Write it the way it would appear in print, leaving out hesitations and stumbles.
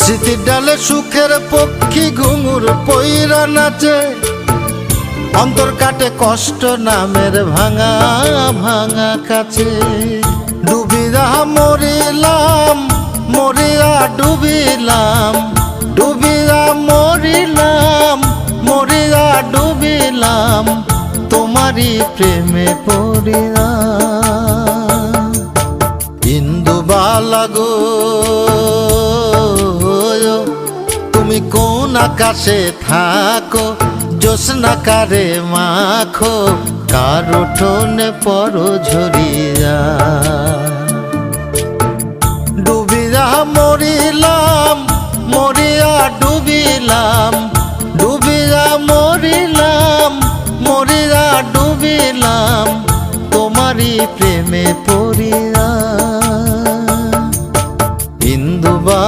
স্মৃতির ডালে সুখের পক্ষী ঘুঙুর পইরা নাচে, অন্তর কাটে কষ্ট নামের ভাঙা ভাঙা কাছে। ডুবিয়া মরিলাম মরিয়া ডুবিলাম, ডুবিয়া মরিলাম মরিয়া ডুবিলাম, তোমারই প্রেমে পড়িয়া। ইন্দুবালা গো তুমি কোন আকাশে থাকো, জ্যোৎস্না কারে মাখো, কার উঠোনে পরো ঝরিয়া। ডুবিয়া মরিলাম মরিয়া ডুবিলাম, ডুবিয়া মরিলাম মরিয়া ডুবিলাম, তোমারই প্রেমে পড়িয়া।